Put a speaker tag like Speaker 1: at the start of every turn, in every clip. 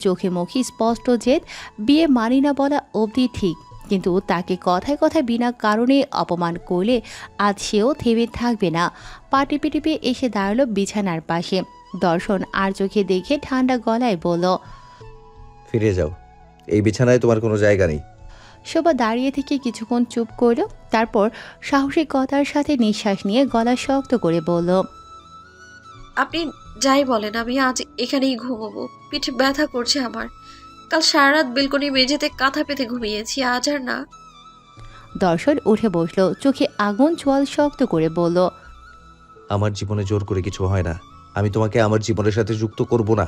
Speaker 1: চোখে মুখে স্পষ্ট জেদ। বিয়ে মানি না বলা অবধি ঠিক, কিন্তু তাকে কথায় কথায় বিনা কারণে অপমান করলে আজ সেও থেমে থাকবে না। পা টিপে টিপে এসে দাঁড়ালো বিছানার পাশে। দর্শন আর চোখে দেখে ঠান্ডা গলায় বলল,
Speaker 2: ফিরে যাও, এই বিছানায় তোমার কোনো জায়গা নেই।
Speaker 1: শোভা দাঁড়িয়ে থেকে কিছুক্ষণ চুপ করল, তারপর সাহসিকতার সাথে নিঃশ্বাস নিয়ে গলা শক্ত করে বলল,
Speaker 3: আপনি যাই বলেন, আমি আজ এখানেই ঘুমোবো। পিঠ ব্যথা করছে আমার। কাল সারা রাত বেলকনি মেঝেতে কাঁথা পেতে ঘুমিয়েছি, আজ আর না।
Speaker 1: দর্শন উঠে বসলো, চোখে আগুন ছোঁয়াল শক্ত করে বলল,
Speaker 2: আমার জীবনে জোর করে কিছু হয় না। আমি তোমাকে আমার জীবনের সাথে যুক্ত করব না,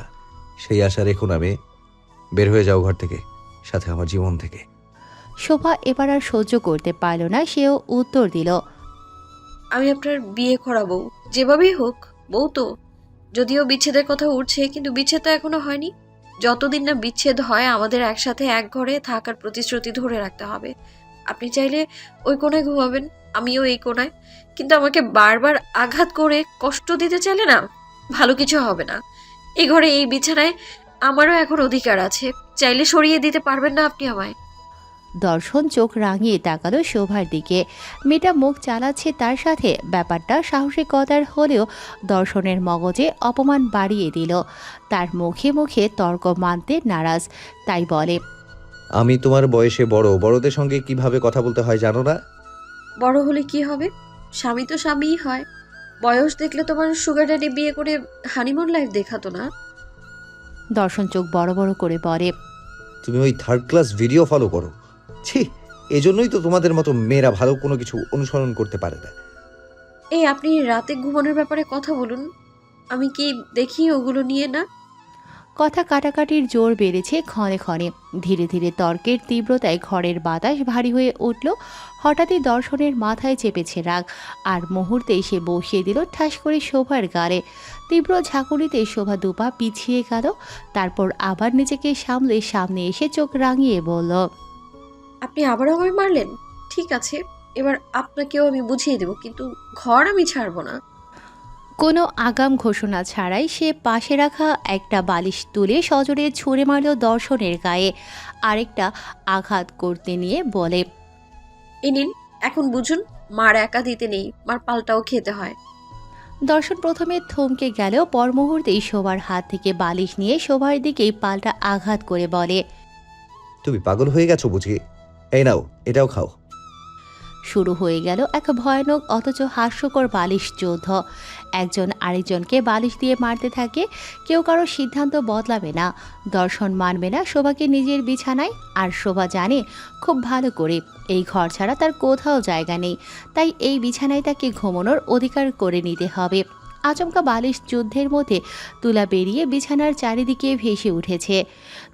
Speaker 2: সেই আশা রেখো না। মেয়ে, বের হয়ে যাও ঘর থেকে, সাথে আমার জীবন থেকে।
Speaker 1: শোভা এবার আর সহ্য করতে পারল না, সেও উত্তর দিল,
Speaker 3: আমি আপনার বিয়ে করাবো, যেভাবেই হোক। বউ তো, যদিও বিচ্ছেদের কথা উঠছে, কিন্তু বিচ্ছেদ তো এখনো হয়নি। যতদিন না বিচ্ছেদ হয়, আমাদের একসাথে এক ঘরে থাকার প্রতিশ্রুতি ধরে রাখতে হবে। আপনি চাইলে ওই কোণায় ঘুমাবেন, আমিও এই কোণায়। কিন্তু আমাকে বারবার আঘাত করে কষ্ট দিতে চাইলে না, ভালো কিছু হবে না। এই ঘরে, এই বিছানায় আমারও এখন অধিকার আছে। চাইলে সরিয়ে দিতে পারবেন না আপনি আমায়।
Speaker 1: দর্শন চোখ রাঙিয়ে তাকালো শোভার দিকে। মেয়েটা মুখ চালাচ্ছে তার সাথে, ব্যাপারটা সাহসিকতার হলেও দর্শনের মগজে অপমান বাড়িয়ে দিল। তার মুখে মুখে তর্ক মানতে নারাজ, তাই বলে,
Speaker 2: আমি তোমার বয়সে বড়, বড়দের সঙ্গে কিভাবে কথা বলতে হয় জানো না?
Speaker 3: বড় হলে কি হবে? স্বামী তো স্বামীই হয়। বয়স দেখলে তোমার সুগার ড্যাডি বিয়ে করে হানিমুন লাইফ দেখাতো না?
Speaker 1: দর্শন চোখ বড় বড় করে বলে,
Speaker 2: তুমি ওই থার্ড ক্লাস ভিডিও ফলো করো। ছি, এজন্যই তো তোমাদের মতো মেয়েরা ভালো কোনো কিছু অনুসরণ করতে পারে না।
Speaker 3: এই আপনি রাতে ঘুমানোর ব্যাপারে কথা বলুন। আমি কি দেখি ওগুলো নিয়ে না?
Speaker 1: কথা কাটাকাটির জোর বেড়েছে ক্ষণে ক্ষণে। ধীরে ধীরে তর্কের তীব্রতায় ঘরের বাতাস ভারী হয়ে উঠল। হঠাৎই দর্শনের মাথায় চেপেছে রাগ, আর মুহূর্তেই সে বসিয়ে দিল ঠাস করে শোভার গালে। তীব্র ঝাঁকুনিতে শোভা দুপা পিছিয়ে গেল, তারপর আবার নিজেকে সামলে সামনে এসে চোখ রাঙিয়ে বলল,
Speaker 3: আপনি আবার আমায় মারলেন? ঠিক আছে, এবার আপনাকেও আমি বুঝিয়ে দেব, কিন্তু ঘর আমি ছাড়বো না।
Speaker 1: কোনো আগাম ঘোষণা ছাড়াই সে পাশে রাখা একটা বালিশ তুলে সজোরে ছুঁড়ে মারল দর্শনের গায়ে। আরেকটা আঘাত করতে নিয়ে বলে,
Speaker 3: এ নিন, এখন বুঝুন, মার একা দিতে নেই, মার পাল্টাও খেতে হয়।
Speaker 1: দর্শন প্রথমে থমকে গেলেও পর মুহূর্তেই শোভার হাত থেকে বালিশ নিয়ে শোভার দিকেই পাল্টা আঘাত করে বলে,
Speaker 2: তুমি পাগল হয়ে গেছো বুঝি? এই নাও, এটাও খাও।
Speaker 1: শুরু হয়ে গেল এক ভয়ানক অথচ হাস্যকর বালিশ যুদ্ধ। একজন আরেকজনকে বালিশ দিয়ে মারতে থাকে। কেউ কারো সিদ্ধান্ত বদলাবে না। দর্শন মানবে না শোভাকে নিজের বিছানায়, আর শোভা জানে খুব ভালো করে এই ঘর ছাড়া তার কোথাও জায়গা নেই। তাই এই বিছানায় তাকে ঘুমানোর অধিকার করে নিতে হবে। আচমকা বালিশ যুদ্ধের মধ্যে তুলা বেরিয়ে বিছানার চারিদিকে ভেসে উঠেছে।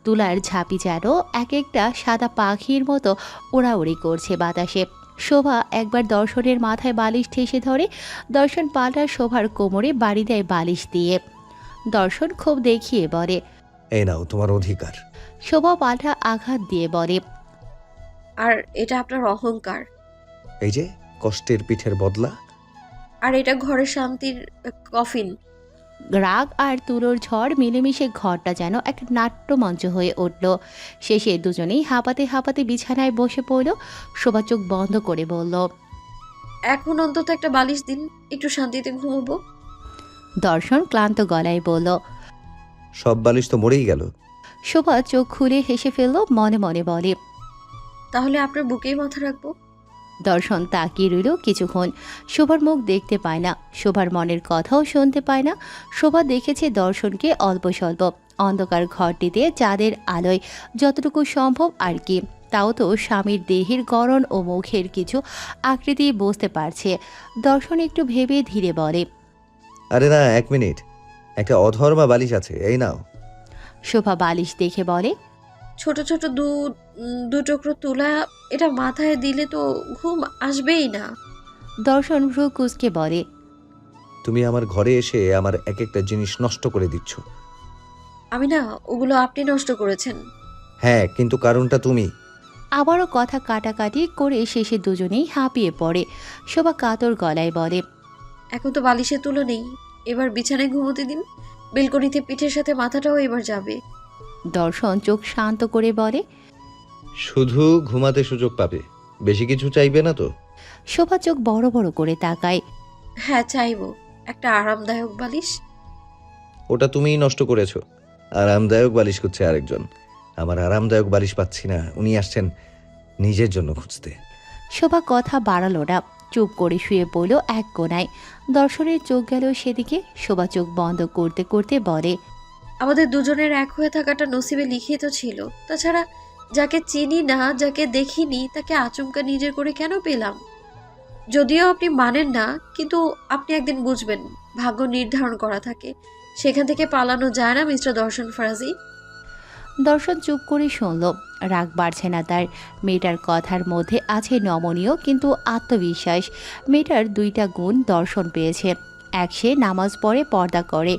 Speaker 1: তুলার ঝাঁপি যেন এক একটা সাদা পাখির মতো ওড়াউড়ি করছে বাতাসে। শোভা একবার দর্শনের মাথায় বালিশ ঠেসে ধরে, দর্শন পাল্টা শোভার কোমরে বাড়ি দেয় বালিশ দিয়ে। দর্শন খুব দেখিয়ে বলে,
Speaker 2: এই নাও তোমার অধিকার।
Speaker 1: শোভা পাল্টা আঘাত দিয়ে বলে,
Speaker 3: আর এটা আপনার অহংকার।
Speaker 2: এই যে কষ্টের পিঠের বদলা।
Speaker 3: আর এটা ঘরের শান্তির কফিন।
Speaker 1: রাগ আর তুলোর ঝড় মিলেমিশে ঘরটা যেন এক নাট্যমঞ্চ হয়ে উঠল। শেষে দুজনেই হাঁপাতে হাঁপাতে বিছানায় বসে পড়ল। শোভা চোখ বন্ধ করে বলল,
Speaker 3: এখন অন্তত একটা বালিশ দিন, একটু শান্তিতে ঘুমোবো।
Speaker 1: দর্শন ক্লান্ত গলায় বলল।
Speaker 2: সব বালিশ তো মরেই গেল।
Speaker 1: শোভা চোখ খুলে হেসে ফেলল, মনে মনে বলে,
Speaker 3: তাহলে আপনার বুকেই মাথা রাখবো।
Speaker 1: দর্শন তাকিয়ে রইল কিছুক্ষণ। শোভার মুখ দেখতে পায় না, শোভার মনের কথাও শুনতে পায় না। শোভা দেখেছে দর্শনকে অল্প স্বল্প, অন্ধকার ঘরটিতে চাঁদের আলোয় যতটুকু সম্ভব আর কি। তাও তো স্বামীর দেহের গড়ন ও মুখের কিছু আকৃতি বুঝতে পারছে। দর্শন একটু ভেবে ধীরে বলে,
Speaker 2: আরে না, 1 মিনিট, একটা অধর্মা বালিশ আছে, এই নাও।
Speaker 1: শোভা বালিশ দেখে বলে,
Speaker 3: ছোট ছোট দু টুকরো তুলা, এটা মাথায় দিলে তো ঘুম আসবেই না।
Speaker 1: দর্শন ভ্রু কুঁচকে বলে,
Speaker 2: তুমি আমার ঘরে এসে আমার এক একটা জিনিস নষ্ট করে দিচ্ছ।
Speaker 3: আমি না, ওগুলো আপনি নষ্ট করেছেন।
Speaker 2: হ্যাঁ, কিন্তু কারণটা তুমি।
Speaker 1: আবারও কথা কাটাকাটি করে শেষে দুজনেই হাঁপিয়ে পড়ে। শোভা কাতর গলায় বলে,
Speaker 3: এখন তো বালিশে তুলো নেই, এবার বিছানায় ঘুমোতে দিন। বেলকনিতে পিঠের সাথে মাথাটাও এবার যাবে।
Speaker 1: দর্শন চোখ শান্ত করে বলে।
Speaker 2: শুধু ঘুমাতে সুযোগ পাবে, বেশি কিছু চাইবে না তো?
Speaker 1: শোভা চোখ বড় বড় করে তাকায়।
Speaker 3: হ্যাঁ চাইবো, একটা আরামদায়ক বালিশ।
Speaker 2: ওটা তুমিই নষ্ট করেছো। আরামদায়ক বালিশ খুঁজছে আরেকজন, আমার আরামদায়ক বালিশ পাচ্ছি না, উনি আসছেন নিজের জন্য খুঁজতে।
Speaker 1: শোভা কথা বাড়ালো না, চুপ করে শুয়ে পড়ল এক কোণায়। দর্শনের চোখ গেল সেদিকে। শোভা চোখ বন্ধ করতে করতে বলে,
Speaker 3: আমাদের দুজনের এক হয়ে থাকাটা নসিবে লিখিত ছিল। তাছাড়া যাকে চিনি না, যাকে দেখিনি, তাকে আচমকা নিজের করে কেন পেলাম? যদিও আপনি মানেন না, কিন্তু আপনি একদিন বুঝবেন, ভাগ্য নির্ধারণ করা থাকে, সেখান থেকে পালানো যায় না মিস্টার দর্শন ফরাজি।
Speaker 1: দর্শন চুপ করে শুনল। রাগ বাড়ছে না তার। মেয়েটার কথার মধ্যে আছে নমনীয় কিন্তু আত্মবিশ্বাস। মেয়েটার দুইটা গুণ দর্শন পেয়েছে। এক, সে নামাজ পড়ে পর্দা করে,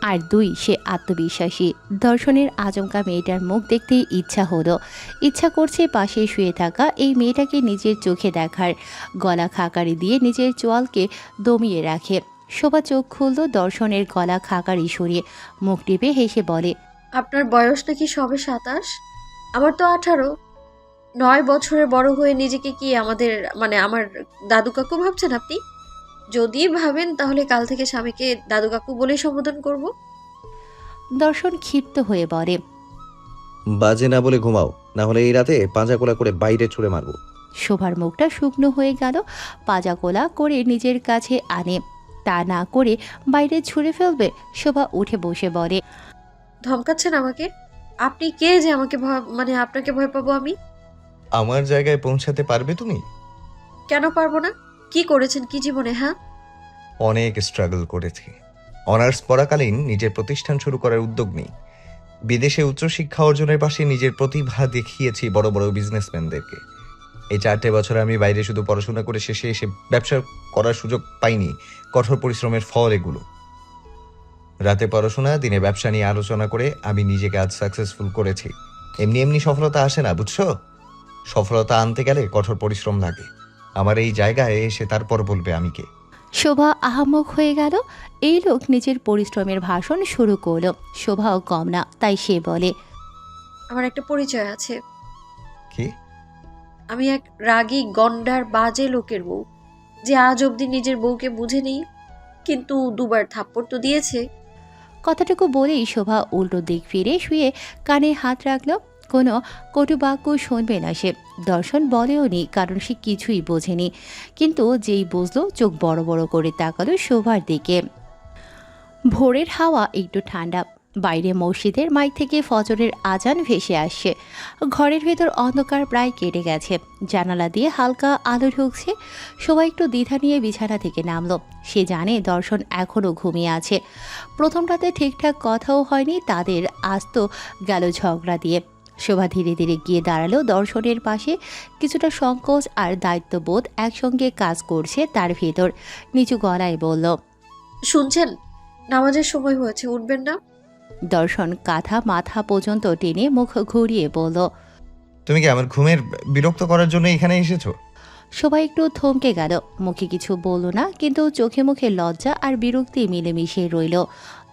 Speaker 1: আর দুই, সে আত্মবিশ্বাসী। দর্শনের আচমকা মেয়েটার মুখ দেখতেই ইচ্ছা হলো। ইচ্ছা করছে পাশে শুয়ে থাকা এই মেয়েটাকে নিজের চোখে দেখার। গলা খাকারি দিয়ে নিজের চোয়ালকে দমিয়ে রাখে। শোভা চোখ খুলল দর্শনের গলা খাকারি সরিয়ে। মুখ টিপে হেসে বলে,
Speaker 3: আপনার বয়স নাকি সবে 27? আমার তো 18। 9 বছরের বড় হয়ে নিজেকে কি আমাদের আমার দাদু কাকু ভাবছেন আপনি? যদি ভাবেন তাহলে কাল থেকে স্বামীকে দাদু কাকু বলেই সম্বোধন করব।
Speaker 1: দর্শন ক্ষিপ্ত হয়ে বলে।
Speaker 2: বাজে না বলে ঘুমাও, না হলে এই রাতে পাঁজা কোলা করে বাইরে ছুঁড়ে মারবো।
Speaker 1: শোভার মুখটা শুকনো হয়ে গেল। পাজাকোলা করে নিজের কাছে আনে, তা না করে বাইরে ছুঁড়ে ফেলবে। শোভা উঠে বসে বলে,
Speaker 3: ধমকাচ্ছেন আমাকে? আপনি কে যে আমাকে আপনাকে ভয় পাবো আমি?
Speaker 2: আমার জায়গায় পৌঁছাতে পারবে তুমি?
Speaker 3: কেন পারবো না? কি করেছেন কি জীবনে? হ্যাঁ,
Speaker 2: অনেক স্ট্রাগল করেছি। অনার্স পড়াকালীন নিজের প্রতিষ্ঠান শুরু করার উদ্যোগ নিই। বিদেশে উচ্চশিক্ষা অর্জনের পাশে নিজের প্রতিভা দেখিয়েছি বড় বড় বিজনেসম্যানদেরকে। এই 4টে বছর আমি বাইরে শুধু পড়াশোনা করে শেষে এসে ব্যবসা করার সুযোগ পাইনি। কঠোর পরিশ্রমের ফল এগুলো। রাতে পড়াশোনা, দিনে ব্যবসা নিয়ে আলোচনা করে আমি নিজেকে আজ সাকসেসফুল করেছি। এমনি এমনি সফলতা আসে না, বুঝছো? সফলতা আনতে গেলে কঠোর পরিশ্রম লাগে। আমার এই জায়গায় এসে তারপর বলবে আমি কে।
Speaker 1: শোভা আহাম্মক হয়ে গেল। এই লোক নিজের পরিশ্রমের ভাষণ শুরু করলো। শোভাও কম না, তাই সে বলে,
Speaker 3: আমার একটা পরিচয় আছে।
Speaker 2: কি?
Speaker 3: আমি এক রাগী গন্ডার বাজে লোকের বউ, যে আজ অবধি নিজের বউকে বুঝেনি, কিন্তু দুবার থাপ্পড় তো দিয়েছে।
Speaker 1: কথাটুকু বলেই শোভা উল্টো দিক ফিরে শুয়ে কানে হাত রাখলো। কোনো কটু বাক্য শুনবে না সে। দর্শন বলেও নি, কারণ সে কিছুই বোঝেনি। কিন্তু যেই বুঝলো, চোখ বড় বড় করে তাকালো শোভার দিকে। ভোরের হাওয়া একটু ঠান্ডা। বাইরে মসজিদের মাইক থেকে ফজরের আজান ভেসে আসছে। ঘরের ভেতর অন্ধকার প্রায় কেটে গেছে। জানালা দিয়ে হালকা আলো ঢুকছে। সবাই একটু দ্বিধা নিয়ে বিছানা থেকে নামলো। সে জানে দর্শন এখনও ঘুমিয়ে আছে। প্রথম রাতে ঠিকঠাক কথাও হয়নি তাদের, আজ তো গেল ঝগড়া দিয়ে। শোভা ধীরে ধীরে গিয়ে দাঁড়ালো দর্শনের পাশে। কিছুটা সংকোচ আর দায়িত্ববোধ একসঙ্গে কাজ করছে তার ভেতর। নিচু গলায় বলল,
Speaker 3: শুনছেন? নামাজের সময় হয়েছে, উঠবেন না?
Speaker 1: দর্শন কাঁথা মাথা পর্যন্ত টেনে মুখ ঘুরিয়ে বলল,
Speaker 2: তুমি কি আমার ঘুমের বিরক্ত করার জন্য এখানে এসেছো?
Speaker 1: সবাই একটু থমকে গেল। মুখে কিছু বলল না, কিন্তু চোখে মুখে লজ্জা আর বিরক্তি মিলেমিশে রইল।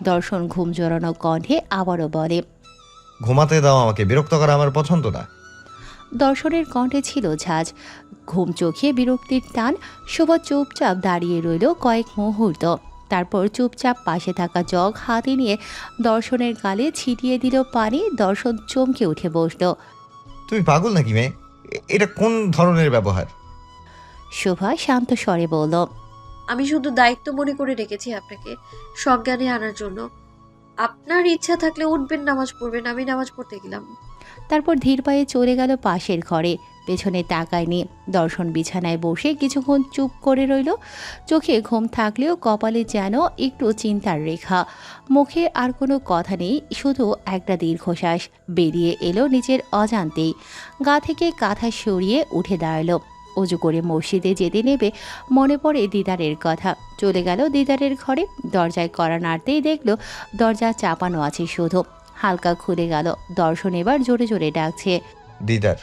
Speaker 1: দর্শন ঘুম জড়ানো কণ্ঠে আবারও বলে,
Speaker 2: ঘুমাতে দাও আমাকে, বিরক্ত করা আমার পছন্দ না।
Speaker 1: দর্শনের কণ্ঠে ছিল ঝাঁজ, ঘুম চোখে বিরক্তির টান। শোভা চুপচাপ দাঁড়িয়ে রইল কয়েক মুহূর্ত। তারপর চুপচাপ পাশে থাকা জগ হাতে নিয়ে দর্শনের গালে ছিটিয়ে দিল পানি। দর্শন চমকে উঠে বসল।
Speaker 2: তুমি পাগল নাকি মেয়ে? এটা কোন ধরনের ব্যবহার?
Speaker 1: শোভা শান্ত স্বরে বলল,
Speaker 3: আমি শুধু দায়িত্ব মনে করে রেখেছি আপনাকে সজ্ঞানে আনার জন্য। আপনার ইচ্ছা থাকলে উঠবেন, নামাজ পড়বেন, আমি নামাজ পড়তে গেলাম।
Speaker 1: তারপর ধীর পায়ে চলে গেল পাশের ঘরে। পেছনে তাকায়নি। দর্শন বিছানায় বসে কিছুক্ষণ চুপ করে রইল। চোখে ঘুম থাকলেও কপালে যেন একটু চিন্তার রেখা। মুখে আর কোনো কথা নেই, শুধু একটা দীর্ঘশ্বাস বেরিয়ে এলো নিজের অজান্তেই। গা থেকে কাঁথা সরিয়ে উঠে দাঁড়ালো। অজু করে মসজিদে যেতে নেবে মনে পড়ে দিদারের কথা। চলে গেল দিদারের ঘরে। দরজায় কড়া নাড়তেই দেখল দরজা চাপানো আছে শুধু। হালকা খুলে গেল। দর্শন এবার জোরে জোরে ডাকছে,
Speaker 2: দিদার।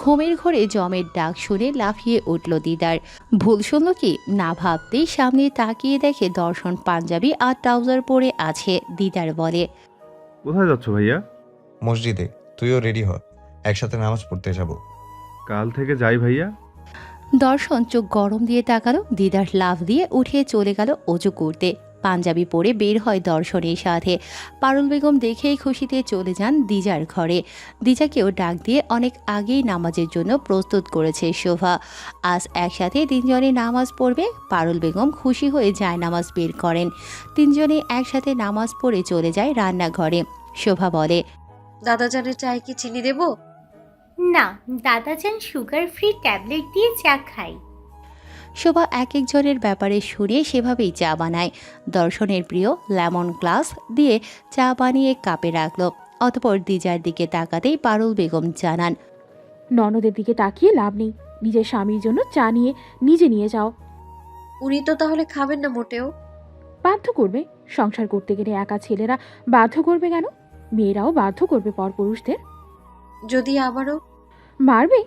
Speaker 1: ঘুমের ঘরে জমের ডাক শুনে লাফিয়ে উঠল দিদার। ভুল শুনল কি না ভাবতেই সামনে তাকিয়ে দেখে দর্শন পাঞ্জাবি আর ট্রাউজার পরে আছে। দিদার বলে,
Speaker 4: কোথায় যাচ্ছ ভাইয়া?
Speaker 2: মসজিদে, তুইও রেডি হ, একসাথে নামাজ পড়তে যাব।
Speaker 4: কাল থেকে যাই ভাইয়া।
Speaker 1: দর্শন চোখ গরম দিয়ে তাকালো। দিদার লাফ দিয়ে উঠে চলে গেল অজু করতে। পাঞ্জাবি পরে বের হয় দর্শনের সাথে। পারুল বেগম দেখেই খুশিতে চলে যান দিজার ঘরে। দিজাকেও ডাক দিয়ে অনেক আগেই নামাজের জন্য প্রস্তুত করেছে শোভা। আজ একসাথে তিনজনে নামাজ পড়বে। পারুল বেগম খুশি হয়ে যায় নামাজ বের করেন। তিনজনে একসাথে নামাজ পড়ে চলে যায় রান্নাঘরে। শোভা বলে,
Speaker 3: দাদাজানের চায়ে কি চিনি দেবো?
Speaker 5: না, দাদাজান সুগার ফ্রি ট্যাবলেট দিয়ে চা খাই।
Speaker 1: শোভা এক একজনের ব্যাপারে শুনে সেভাবেই চা বানায়। দর্শনের প্রিয় লেমন গ্লাস দিয়ে চা বানিয়ে কাপে রাখলো। অতপর দিজার দিকে তাকাতেই পারুল বেগম জানান,
Speaker 6: ননদের দিকে তাকিয়ে লাভ নেই, নিজের স্বামীর জন্য চা নিয়ে নিজে নিয়ে যাও।
Speaker 3: উনি তো তাহলে খাবেন না মোটেও।
Speaker 6: বাধ্য করবে? সংসার করতে গেলে একা ছেলেরা বাধ্য করবে কেন? মেয়েরাও বাধ্য করবে পরপুরুষদের।
Speaker 3: যদি আবারও
Speaker 6: মারবে?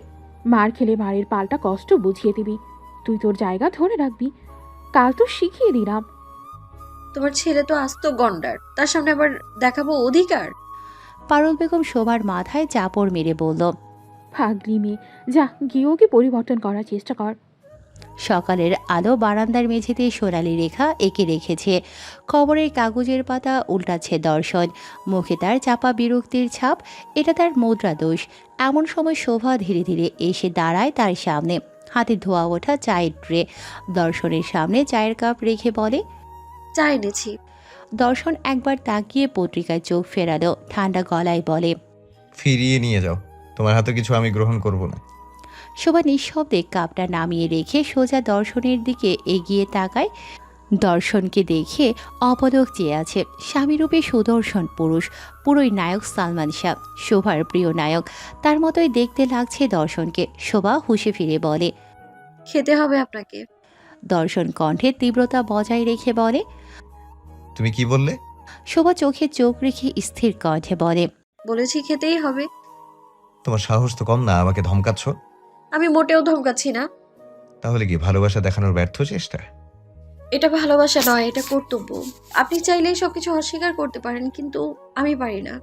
Speaker 6: মার খেলে মারের পাল্টা কষ্ট বুঝিয়ে দিবি। তুই তোর জায়গা ধরে রাখবি। কাল তো শিখিয়ে দিলাম।
Speaker 3: তোমার ছেলে তো আস্ত গন্ডার, তার সামনে আবার দেখাবো অধিকার?
Speaker 1: পারুল বেগম শোভার মাথায় চাপড় মেরে বলল,
Speaker 6: ফাগলি মেয়ে, যা গিয়ে ওকে পরিবর্তন করার চেষ্টা কর।
Speaker 1: সকালের আলো বারান্দার মেঝেতে সোনালি রেখা এঁকে রেখেছে। খবরের কাগজের পাতা উল্টাচ্ছে দর্শন। মুখে তার চাপা বিরক্তির ছাপ। এটা তার মুদ্রা দোষ। এমন সময় শোভা ধীরে ধীরে এসে দাঁড়ায় তার সামনে। হাতে ধোয়া ওঠা চায়ের ট্রে। দর্শনের সামনে চায়ের কাপ রেখে বলে,
Speaker 3: চা এনেছি।
Speaker 1: দর্শন একবার তাকিয়ে পত্রিকায় চোখ ফেরালো। ঠান্ডা গলায় বলে,
Speaker 2: ফিরিয়ে নিয়ে যাও, তোমার হাতে কিছু আমি গ্রহণ করব না।
Speaker 1: শোভা নিঃশব্দে কাপটা নামিয়ে রেখে সোজা দর্শনের দিকে এগিয়ে তাকায়। দর্শনকে দেখে অপলক চেয়ে আছে। স্বামীরূপে সুদর্শন পুরুষ, পুরোই নায়ক সালমান শাহ, শোভার প্রিয় নায়ক। তার মতোই দেখতে লাগছে দর্শনকে। শোভা হুঁশে ফিরে বলে,
Speaker 3: খেতে হবে আপনাকে।
Speaker 1: দর্শন কণ্ঠে তীব্রতা বজায় রেখে বলে,
Speaker 2: তুমি কি বললে?
Speaker 1: শোভা চোখে চোখ রেখে স্থির কণ্ঠে বলে,
Speaker 3: বলেছি খেতেই হবে।
Speaker 2: তোমার সাহস তো কম না, আমাকে ধমকাচ্ছ।
Speaker 3: আমি মোটেও ধমকাচ্ছি না।
Speaker 2: তাহলে কি ভালোবাসা দেখানোর ব্যর্থ চেষ্টা?
Speaker 3: এটা ভালোবাসা নয়, এটা কর্তব্য। আপনি চাইলেই সবকিছু অস্বীকার করতে পারেন, কিন্তু আমি পারি না।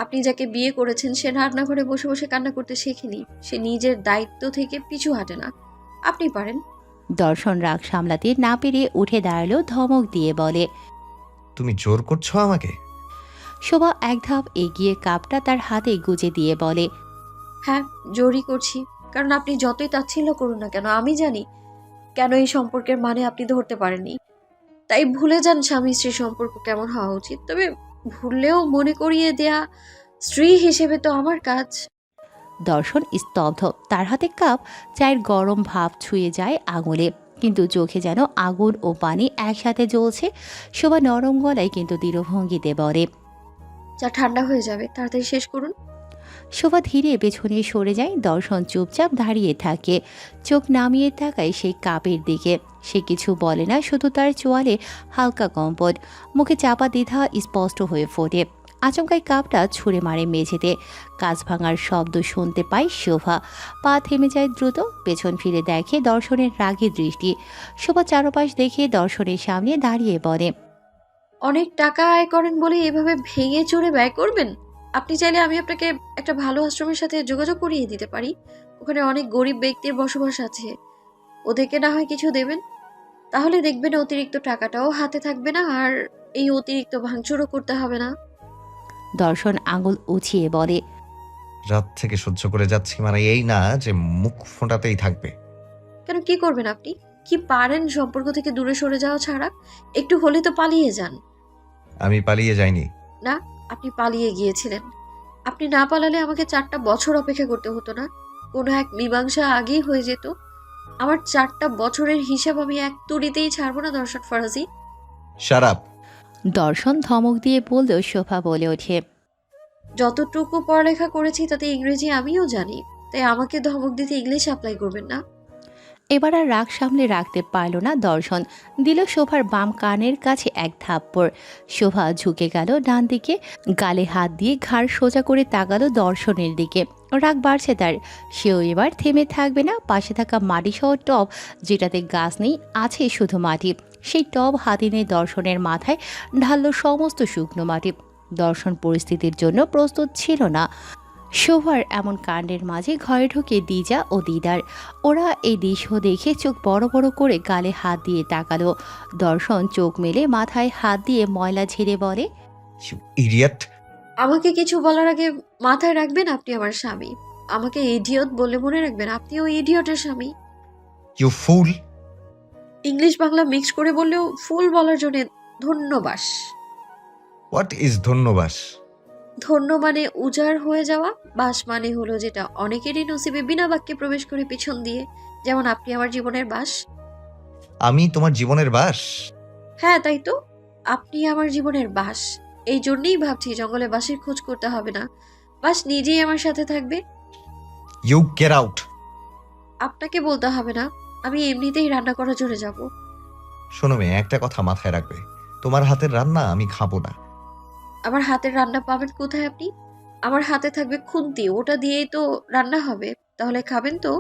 Speaker 3: আপনি যাকে বিয়ে করেছেন সে রান্নাঘরে বসে বসে কান্না করতে শেখেনি। সে নিজের দায়িত্ব থেকে পিছু হাঁটে না। আপনি পারেন।
Speaker 1: দর্শন রাগ সামলাতে না পেরে উঠে দাঁড়ালো। ধমক দিয়ে বলে,
Speaker 2: তুমি জোর করছো আমাকে?
Speaker 1: শোভা এক ধাপ এগিয়ে কাপটা তার হাতে গুজে দিয়ে বলে,
Speaker 3: হ্যাঁ, জোরই করছি। কারণ আপনি যতই তাচ্ছিল্য করুন না কেন, আমি জানি কেন এই সম্পর্কের মানে আপনি ধরতে পারেননি। তাই ভুলে যান স্বামী স্ত্রীর সম্পর্ক কেমন হওয়া উচিত। তবে ভুললেও মনে করিয়ে দেয়া স্ত্রী হিসেবে তো আমার কাজ।
Speaker 1: দর্শন স্তব্ধ। তার হাতে কাপ। চায়ের গরম ভাব ছুঁয়ে যায় আঙুলে, কিন্তু চোখে যেন আগুন ও পানি একসাথে জ্বলছে। শোভা নরম গলায় কিন্তু দৃঢ়ভঙ্গিতে বলে,
Speaker 3: চা ঠান্ডা হয়ে যাবে, তাড়াতাড়ি শেষ করুন।
Speaker 1: শোভা ধীরে পেছনে সরে যায়। দর্শন চুপচাপ দাঁড়িয়ে থাকে। চোখ নামিয়ে তাকায় সেই কাপের দিকে। সে কিছু বলে না, শুধু তার চোয়ালে হালকা কম্পন। মুখে চাপা দ্বিধা স্পষ্ট হয়ে ফোটে। আচমকাই কাপটা ছুঁড়ে মারে মেঝেতে। কাঁচ ভাঙার শব্দ শুনতে পায় শোভা। পা থেমে যায় দ্রুত। পেছন ফিরে দেখে দর্শনের রাগী দৃষ্টি। শোভা চারপাশ দেখে দর্শনের সামনে দাঁড়িয়ে বলে,
Speaker 3: অনেক টাকা আয় করেন বলে এভাবে ভেঙে চড়ে ব্যয় করবেন? আপনি চাইলে আমি আপনাকে একটা ভালো আশ্রমের সাথে যোগাযোগ করিয়ে দিতে পারি। ওখানে অনেক গরিব ব্যক্তির বসবাস আছে। ওদেরকে না হয় কিছু দেবেন, তাহলে দেখবেন অতিরিক্ত টাকাটাও হাতে থাকবে না, আর এই অতিরিক্ত ভাঙচুরও করতে হবে না।
Speaker 1: দর্শন আঙুল উঁচিয়ে বলে,
Speaker 2: রাত থেকে সহ্য করে যাচ্ছি, মানে এই না যে মুখ ফোটাতেই থাকবে।
Speaker 3: কেন, কি করবেন আপনি? কি পারেন সম্পর্ক থেকে দূরে সরে যাওয়া ছাড়া? একটু হলে তো পালিয়ে যান।
Speaker 2: আমি পালিয়ে যাইনি।
Speaker 3: না, আপনি পালিয়ে গিয়েছিলেন। আপনি না পালালে আমাকে 4টা বছর অপেক্ষা করতে হতো না? কোনো এক মীমাংসা আগেই হয়ে যেত। আমার 4টা বছরের হিসাব আমি এক তুড়িতেই ছাড়বো না দর্শন ফরাজি।
Speaker 2: শারাপ।
Speaker 1: দর্শন ধমক দিয়ে বললেও শোভা বলে ওঠে,
Speaker 3: যতটুকু পড়ালেখা করেছি তাতে ইংরেজি আমিও জানি, তাই আমাকে ধমক দিতে ইংলিশ অ্যাপ্লাই করবেন না।
Speaker 1: এবার আর রাগ সামলে রাখতে পারল না দর্শন। দিল শোভার বাম কানের কাছে এক থাপ্পড়। শোভা ঝুঁকে গেল ডান দিকে। গালে হাত দিয়ে ঘাড় সোজা করে তাকালো দর্শনের দিকে। রাগ বাড়ছে তার। সেও এবার থেমে থাকবে না। পাশে থাকা মাটি সহ টব, যেটাতে গাছ নেই, আছে শুধু মাটি, সেই টব হাতে নিয়ে দর্শনের মাথায় ঢাললো সমস্ত শুকনো মাটি। দর্শন পরিস্থিতির জন্য প্রস্তুত ছিল না। শোভার এমন কাণ্ডের মাঝে ঘরে ঢুকে দিজা ও দিদার। ওরা এই দৃশ্য দেখে চোখ বড় বড় করে গালে হাত দিয়ে তাকালো। দর্শন চোখ মেলে মাথায় হাত দিয়ে ময়লা ঝেড়ে বলে,
Speaker 2: ইডিয়েট!
Speaker 3: আমাকে কিছু বলার আগে মাথায় রাখবেন আপনি আমার স্বামী। আমাকে ইডিয়ট বলে মনে রাখবেন আপনিও ইডিয়টের স্বামী।
Speaker 2: You fool!
Speaker 3: English Bangla mix করে বললেও ফুল বলার জন্য ধন্যবাদ।
Speaker 2: হোয়াট ইজ ধন্যবাদ?
Speaker 3: ধন্য মানে উজাড় হয়ে যাওয়া, বাস মানে হলো যেটা অনেকেরই নসিবে বিনা বাক্যে প্রবেশ করে পিছন দিয়ে, যেমন আপনি আমার জীবনের বাস।
Speaker 2: আমি তোমার জীবনের বাস?
Speaker 3: হ্যাঁ তাই তো, আপনি আমার জীবনের বাস। এই জন্যই ভাবছি জঙ্গলে বাসের খোঁজ করতে হবে না, বাস নিজেই আমার সাথে থাকবে।
Speaker 2: You get out!
Speaker 3: আপনাকে বলতে হবে না, আমি এমনিতেই রান্না করার জন্য যাব।
Speaker 2: শোনো মেয়ে, একটা কথা মাথায় রাখবে, তোমার হাতের রান্না আমি খাবো না।
Speaker 3: আমার হাতের রান্না পাবেন কোথায় আপনি? আমার হাতে থাকবে খুন্তি, ওটা দিয়েই তো রান্না হবে। তাহলে খাবেন তো?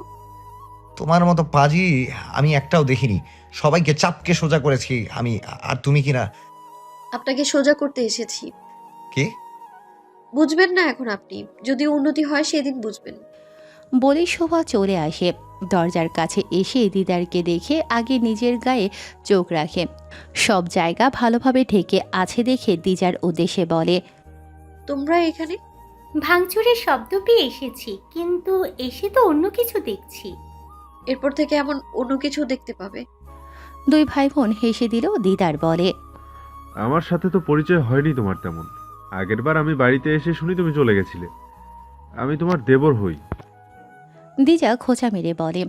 Speaker 2: তোমার মতো পাজি আমি একটাও দেখিনি। সবাইকে চাপকে সোজা করেছি আমি, আর তুমি কিনা।
Speaker 3: আপনাকে সোজা করতে এসেছি।
Speaker 2: কি?
Speaker 3: বুঝবেন না এখন আপনি, যদি উন্নতি হয় সেদিন বুঝবেন।
Speaker 1: বলে শোভা চলে আসে। দরজার কাছে এসে দিদারকে দেখে আগে নিজের গায়ে চোখ রাখে। সব জায়গা ভালোভাবে ঢেকে আছে দেখে দিজার উদ্দেশ্যে বলে,
Speaker 3: তোমরা এখানে?
Speaker 5: ভাঙচুরের শব্দ পেয়ে এসেছি, কিন্তু এসে তো অন্য কিছু দেখছি।
Speaker 3: এরপর থেকে এমন অন্য কিছু দেখতে পাবে।
Speaker 1: দুই ভাই বোন হেসে দিল। দিদার বলে,
Speaker 4: আমার সাথে তো পরিচয় হয়নি তোমার তেমন। আগেরবার আমি বাড়িতে এসে শুনি তুমি চলে গেছিলে। আমি তোমার দেবর হই।
Speaker 1: দিজা খোঁচা মেরে বলে,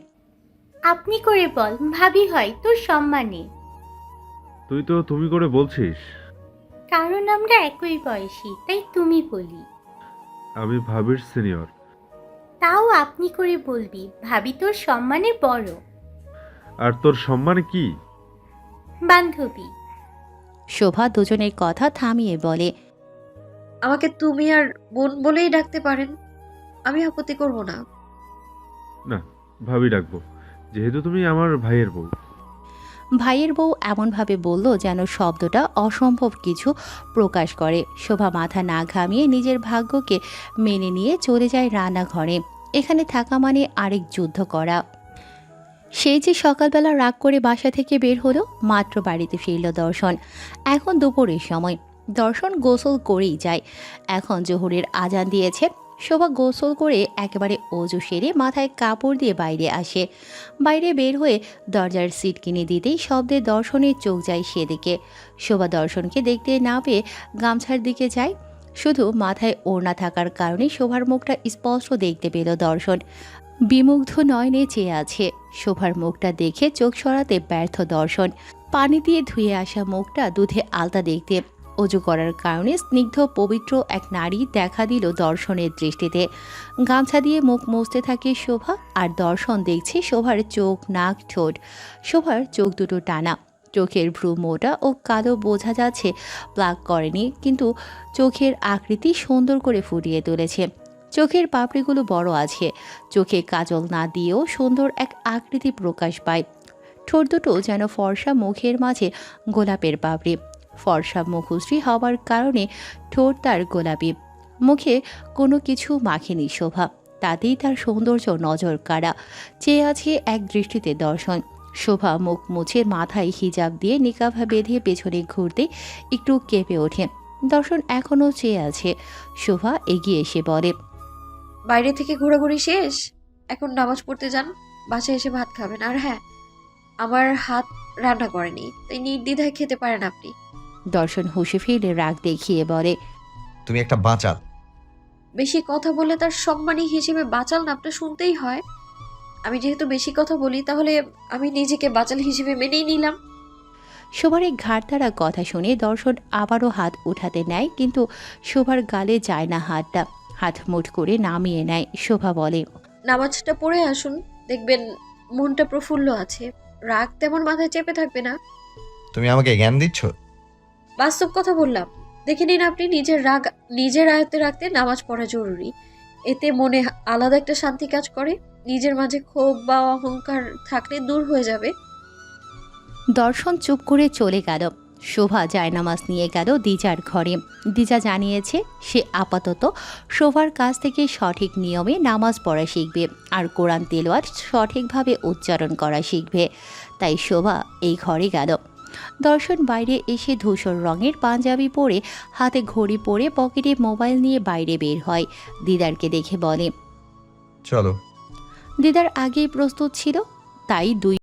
Speaker 5: আপনি করে বল, ভাবি হয় তোর সম্মানে।
Speaker 4: তুই তো তুমি করে বলছিস।
Speaker 5: কারণ আমরা একই বয়সী, তাই তুমি বলি।
Speaker 4: আমি ভাবির সিনিয়র।
Speaker 5: তাও আপনি করে বলবি, ভাবি তোর সম্মানে বড়।
Speaker 4: আর তোর সম্মান কি?
Speaker 5: বান্ধবী।
Speaker 1: শোভা দুজনের কথা থামিয়ে বলে,
Speaker 3: আমাকে তুমি আর বোন বলেই ডাকতে পারেন, আমি আপত্তি করব না।
Speaker 4: না, ভাবি ডাকবো, যেহেতু তুমি আমার ভাইয়ের বউ।
Speaker 1: ভাইয়ের বউ এমনভাবে বলল যেন শব্দটা অসম্ভব কিছু প্রকাশ করে। শোভা মাথা না ঘামিয়ে নিজের ভাগ্যকে মেনে নিয়ে চলে যায় রান্নাঘরে। এখানে থাকা মানে আরেক যুদ্ধ করা। সেই যে সকালবেলা রাগ করে বাসা থেকে বের হলো, মাত্র বাড়িতে ফিরল দর্শন। এখন দুপুরের সময়। দর্শন গোসল করেই যায়। এখন জোহরের আজান দিয়েছে। শোভা গোসল করে একেবারে অজু সেরে মাথায় কাপড় দিয়ে বাইরে আসে। বাইরে বের হয়ে দরজার সিট কিনে দিতেই শব্দে দর্শনের চোখ যায় সেদিকে। শোভা দর্শনকে দেখতে না পেয়ে গামছার দিকে যায়। শুধু মাথায় ওড়না থাকার কারণে শোভার মুখটা স্পষ্ট দেখতে পেল দর্শন। বিমুগ্ধ নয়নে চেয়ে আছে। শোভার মুখটা দেখে চোখ সরাতে ব্যর্থ দর্শন। পানি দিয়ে ধুয়ে আসা মুখটা দুধে আলতা দেখতে। অজু করার কারণে স্নিগ্ধ পবিত্র এক নারী দেখা দিল দর্শনের দৃষ্টিতে। গামছা দিয়ে মুখ মুছতে থাকে শোভা, আর দর্শন দেখছে শোভার চোখ, নাক, ঠোঁট। শোভার চোখ দুটো টানা, চোখের ভ্রু মোটা ও কালো, বোঝা যাচ্ছে প্লাক করেনি, কিন্তু চোখের আকৃতি সুন্দর করে ফুটিয়ে তুলেছে। চোখের পাপড়িগুলো বড় আছে। চোখে কাজল না দিয়েও সুন্দর এক আকৃতি প্রকাশ পায়। ঠোঁট দুটো যেন ফর্সা, মুখের মাঝে গোলাপের পাপড়ি। ফর্সা মুখশ্রী হওয়ার কারণে ঠোঁট তার গোলাপি। মুখে কোনো কিছু মাখেনি শোভা, তাতেই তার সৌন্দর্য নজর কাড়া। চেয়ে আছে এক দৃষ্টিতে দর্শন। শোভা মুখ মুছে মাথায় হিজাব দিয়ে নিকাভা বেঁধে পেছনে ঘুরতে একটু কেঁপে ওঠে। দর্শন এখনও চেয়ে আছে। শোভা এগিয়ে এসে বলে,
Speaker 3: বাইরে থেকে ঘোরাঘুরি শেষ, এখন নামাজ পড়তে যান, বাসায় এসে ভাত খাবেন। আর হ্যাঁ, আমার হাত রান্না করেনি, তাই নির্দ্বিধায় খেতে পারেন আপনি।
Speaker 1: দর্শন হুঁশে ফিরে রাগ দেখিয়ে বলে,
Speaker 2: তুমি একটা বাচাল।
Speaker 3: বেশি কথা বলে তার সম্মানী হিসেবে বাচাল নামটা শুনতেই হয়। আমি যেহেতু বেশি কথা বলি, তাহলে আমি নিজেকে বাচাল হিসেবে মেনেই নিলাম।
Speaker 1: শোভার এই ঘাড়তারা কথা শুনে দর্শন আবারও হাত উঠাতে নেয়, কিন্তু শোভার গালে যায় না হাতটা। হাত মুঠ করে নামিয়ে নেয়। শোভা বলে,
Speaker 3: নামাজটা পড়ে আসুন, দেখবেন মনটা প্রফুল্ল আছে, রাগ তেমন মাথায় চেপে থাকবে না।
Speaker 2: তুমি আমাকে জ্ঞান দিচ্ছ?
Speaker 3: বাস্তব কথা বললাম। দেখে নিন, আপনি নিজের রাগ নিজের আয়ত্তে রাখতে নামাজ পড়া জরুরি। এতে মনে আলাদা একটা শান্তি কাজ করে। নিজের মাঝে ক্ষোভ বা অহংকার থাকলে দূর হয়ে যাবে।
Speaker 1: দর্শন চুপ করে চলে গেল। শোভা জায়নামাজ নিয়ে গেল দিজার ঘরে। দিজা জানিয়েছে সে আপাতত শোভার কাছ থেকে সঠিক নিয়মে নামাজ পড়া শিখবে আর কোরআন তেলাওয়াত সঠিকভাবে উচ্চারণ করা শিখবে। তাই শোভা এই ঘরে গেল। দর্শন বাইরে এসে ধূসর রঙের পাঞ্জাবি পরে, হাতে ঘড়ি পরে, পকেটে মোবাইল নিয়ে বাইরে বের হয়। দিদারকে দেখে বলে।
Speaker 2: চলো।
Speaker 1: দিদার আগেই প্রস্তুত ছিল, তাই দুই